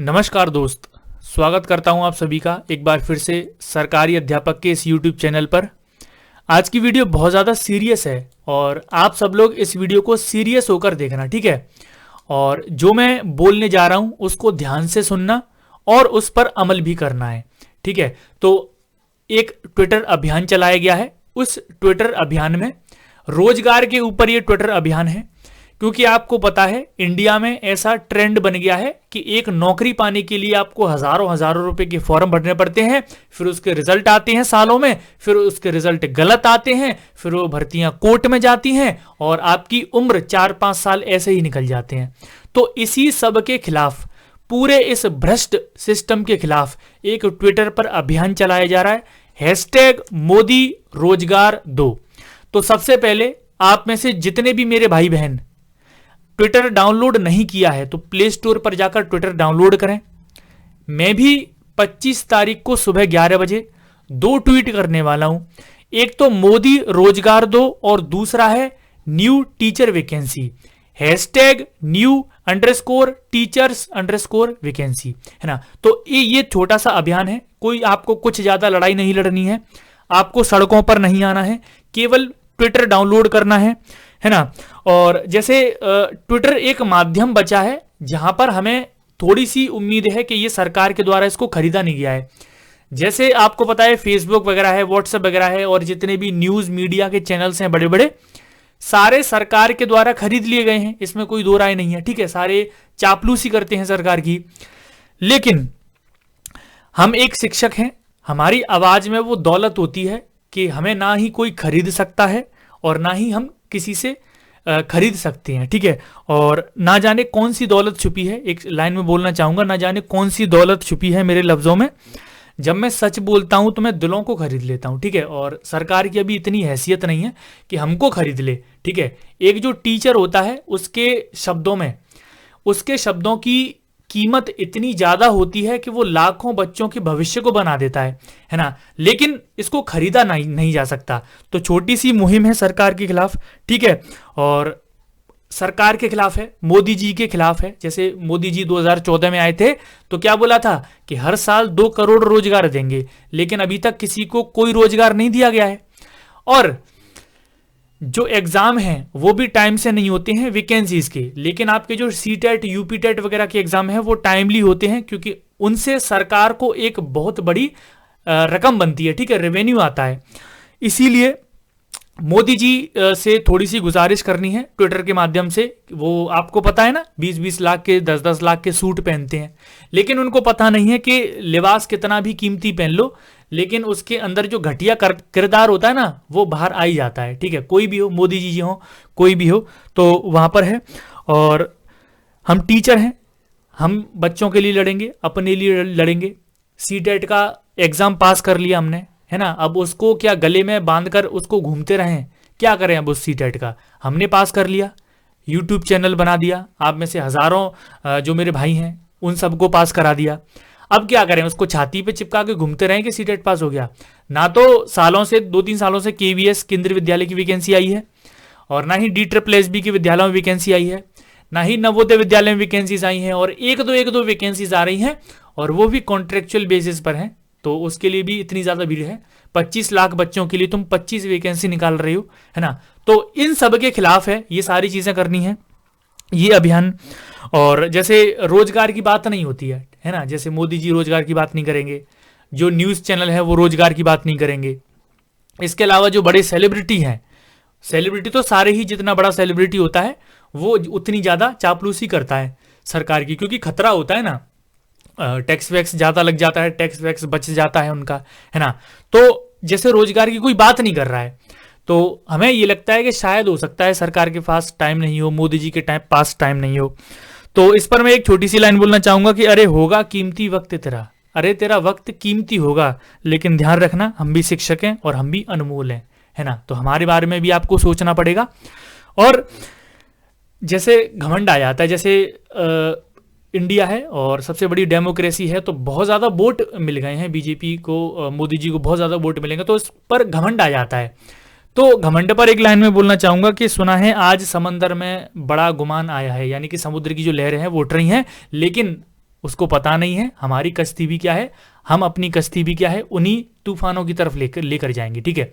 नमस्कार दोस्त, स्वागत करता हूं आप सभी का एक बार फिर से सरकारी अध्यापक के इस YouTube चैनल पर। आज की वीडियो बहुत ज़्यादा सीरियस है और आप सब लोग इस वीडियो को सीरियस होकर देखना, ठीक है। और जो मैं बोलने जा रहा हूं उसको ध्यान से सुनना और उस पर अमल भी करना है, ठीक है। तो एक ट्विटर अभियान चलाया गया है। उस ट्विटर अभियान में रोजगार के ऊपर ये ट्विटर अभियान है, क्योंकि आपको पता है इंडिया में ऐसा ट्रेंड बन गया है कि एक नौकरी पाने के लिए आपको हजारों हजारों रुपए के फॉर्म भरने पड़ते हैं, फिर उसके रिजल्ट आते हैं सालों में, फिर उसके रिजल्ट गलत आते हैं, फिर वो भर्तियां कोर्ट में जाती हैं और आपकी उम्र 4-5 साल ऐसे ही निकल जाते हैं। तो इसी सब के खिलाफ, पूरे इस भ्रष्ट सिस्टम के खिलाफ एक ट्विटर पर अभियान चलाया जा रहा है, #मोदी रोजगार दो। तो सबसे पहले आप में से जितने भी मेरे भाई बहन ट्विटर डाउनलोड नहीं किया है तो प्ले स्टोर पर जाकर ट्विटर डाउनलोड करें। मैं भी 25 तारीख को सुबह 11 बजे 2 ट्वीट करने वाला हूं। एक तो मोदी रोजगार दो और दूसरा है न्यू टीचर वैकेंसी, #new_teachers_vacancy, है ना। तो ये छोटा सा अभियान है, कोई आपको कुछ ज्यादा लड़ाई नहीं लड़नी है, आपको सड़कों पर नहीं आना है, केवल ट्विटर डाउनलोड करना है ना। और जैसे ट्विटर एक माध्यम बचा है जहां पर हमें थोड़ी सी उम्मीद है कि ये सरकार के द्वारा इसको खरीदा नहीं गया है। जैसे आपको पता है फेसबुक वगैरह है, व्हाट्सएप वगैरह है और जितने भी न्यूज मीडिया के चैनल्स हैं बड़े बड़े, सारे सरकार के द्वारा खरीद लिए गए हैं, इसमें कोई दो राय नहीं है, ठीक है। सारे चापलूसी करते हैं सरकार की। लेकिन हम एक शिक्षक हैं, हमारी आवाज में वो दौलत होती है कि हमें ना ही कोई खरीद सकता है और ना ही हम किसी से खरीद सकते हैं, ठीक है। और ना जाने कौन सी दौलत छुपी है, एक लाइन में बोलना चाहूंगा, ना जाने कौन सी दौलत छुपी है मेरे लफ्जों में। जब मैं सच बोलता हूं तो मैं दिलों को खरीद लेता हूं, ठीक है। और सरकार की अभी इतनी हैसियत नहीं है कि हमको खरीद ले, ठीक है। एक जो टीचर होता है उसके शब्दों की कीमत इतनी ज्यादा होती है कि वो लाखों बच्चों के भविष्य को बना देता है ना। लेकिन इसको खरीदा नहीं जा सकता। तो छोटी सी मुहिम है सरकार के खिलाफ, ठीक है। और सरकार के खिलाफ है, मोदी जी के खिलाफ है। जैसे मोदी जी 2014 में आए थे तो क्या बोला था कि हर साल 2 करोड़ रोजगार देंगे, लेकिन अभी तक किसी को कोई रोजगार नहीं दिया गया है। और जो एग्जाम हैं वो भी टाइम से नहीं होते हैं वैकेंसीज के, लेकिन आपके जो सीटेट यूपीटेट वगैरह के एग्जाम हैं वो टाइमली होते हैं, क्योंकि उनसे सरकार को एक बहुत बड़ी रकम बनती है, ठीक है, रेवेन्यू आता है। इसीलिए मोदी जी से थोड़ी सी गुजारिश करनी है ट्विटर के माध्यम से। वो आपको पता है ना, 20-20 लाख के 10-10 लाख के सूट पहनते हैं, लेकिन उनको पता नहीं है कि लिबास कितना भी कीमती पहन लो, लेकिन उसके अंदर जो घटिया किरदार होता है ना वो बाहर आ ही जाता है, ठीक है। कोई भी हो, मोदी जी हो, कोई भी हो, तो वहां पर है। और हम टीचर हैं, हम बच्चों के लिए लड़ेंगे, अपने लिए लड़ेंगे। सीटेट का एग्जाम पास कर लिया हमने, है ना। अब उसको क्या गले में बांधकर उसको घूमते रहें, क्या करें। अब उस सीटेट का हमने पास कर लिया, यूट्यूब चैनल बना दिया, आप में से हजारों जो मेरे भाई हैं उन सबको पास करा दिया। अब क्या करें, उसको छाती पे चिपका के घूमते रहें कि सीटेट पास हो गया। ना तो सालों से 2-3 सालों से केवीएस केंद्रीय विद्यालय की वैकेंसी आई है, और ना ही DSSB के विद्यालयों में वैकेंसी आई है, ना ही नवोदय विद्यालय में वैकेंसीज आई हैं। और एक दो वैकेंसीज आ रही हैं और वो भी कॉन्ट्रेक्चुअल बेसिस पर हैं। तो उसके लिए भी इतनी ज्यादा भीड़ है। 25 लाख बच्चों के लिए तुम 25 वैकेंसी निकाल रही हो, है ना। तो इन सब के खिलाफ है, ये सारी चीजें करनी है, ये अभियान। और जैसे रोजगार की बात नहीं होती है ना, जैसे मोदी जी रोजगार की बात नहीं करेंगे, जो न्यूज चैनल है वो रोजगार की बात नहीं करेंगे। इसके अलावा जो बड़े सेलिब्रिटी हैं, सेलिब्रिटी तो सारे ही, जितना बड़ा सेलिब्रिटी होता है वो उतनी ज्यादा चापलूसी करता है सरकार की, क्योंकि खतरा होता है ना, टैक्स वैक्स ज्यादा लग जाता है, टैक्स वैक्स बच जाता है उनका, है ना। तो जैसे रोजगार की कोई बात नहीं कर रहा है, तो हमें ये लगता है कि शायद हो सकता है सरकार के पास टाइम नहीं हो, मोदी जी के पास टाइम नहीं हो। तो इस पर मैं एक छोटी सी लाइन बोलना चाहूंगा कि अरे होगा कीमती वक्त तेरा, अरे तेरा वक्त कीमती होगा, लेकिन ध्यान रखना हम भी शिक्षक हैं और हम भी अनमोल हैं, है ना। तो हमारे बारे में भी आपको सोचना पड़ेगा। और जैसे घमंड आ जाता है, जैसे इंडिया है और सबसे बड़ी डेमोक्रेसी है, तो बहुत ज़्यादा वोट मिल गए हैं बीजेपी को, मोदी जी को बहुत ज़्यादा वोट मिलेंगे, तो इस पर घमंड आ जाता है। तो घमंड पर एक लाइन में बोलना चाहूंगा कि सुना है आज समंदर में बड़ा गुमान आया है, यानी कि समुद्र की जो लहरें हैं वो उठ रही हैं, लेकिन उसको पता नहीं है हमारी कश्ती भी क्या है, हम अपनी कश्ती भी क्या है उन्हीं तूफानों की तरफ लेकर जाएंगे। ठीक है,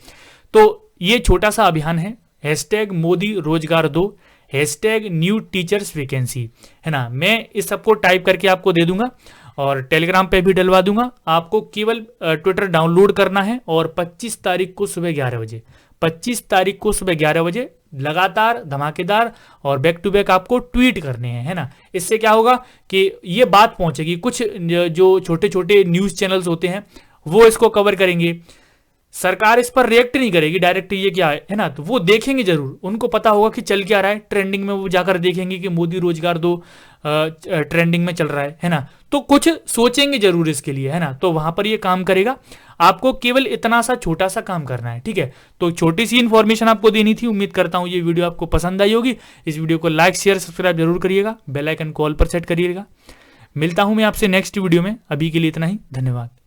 तो ये छोटा सा अभियान है, हैशटैग मोदी रोजगार दो, हैशटैग न्यू टीचर्स वैकेंसी, है ना। मैं इस सबको टाइप करके आपको दे दूंगा और टेलीग्राम पे भी डलवा दूंगा। आपको केवल ट्विटर डाउनलोड करना है और 25 तारीख को सुबह 11 बजे 25 तारीख को सुबह 11 बजे लगातार धमाकेदार और बैक टू बैक आपको ट्वीट करने हैं, है ना। इससे क्या होगा कि ये बात पहुंचेगी, कुछ जो छोटे छोटे न्यूज़ चैनल्स होते हैं वो इसको कवर करेंगे, सरकार इस पर रिएक्ट नहीं करेगी डायरेक्ट, ये क्या है ना, तो वो देखेंगे जरूर, उनको पता होगा कि चल क्या रहा है ट्रेंडिंग में, वो जाकर देखेंगे कि मोदी रोजगार दो ट्रेंडिंग में चल रहा है ना, तो कुछ सोचेंगे जरूर इसके लिए, है ना। तो वहां पर ये काम करेगा। आपको केवल इतना सा छोटा सा काम करना है, ठीक है। तो छोटी सी इन्फॉर्मेशन आपको देनी थी। उम्मीद करता हूं ये वीडियो आपको पसंद आई होगी। इस वीडियो को लाइक शेयर सब्सक्राइब जरूर करिएगा, बेल आइकन कॉल पर सेट करिएगा। मिलता हूं मैं आपसे नेक्स्ट वीडियो में, अभी के लिए इतना ही, धन्यवाद।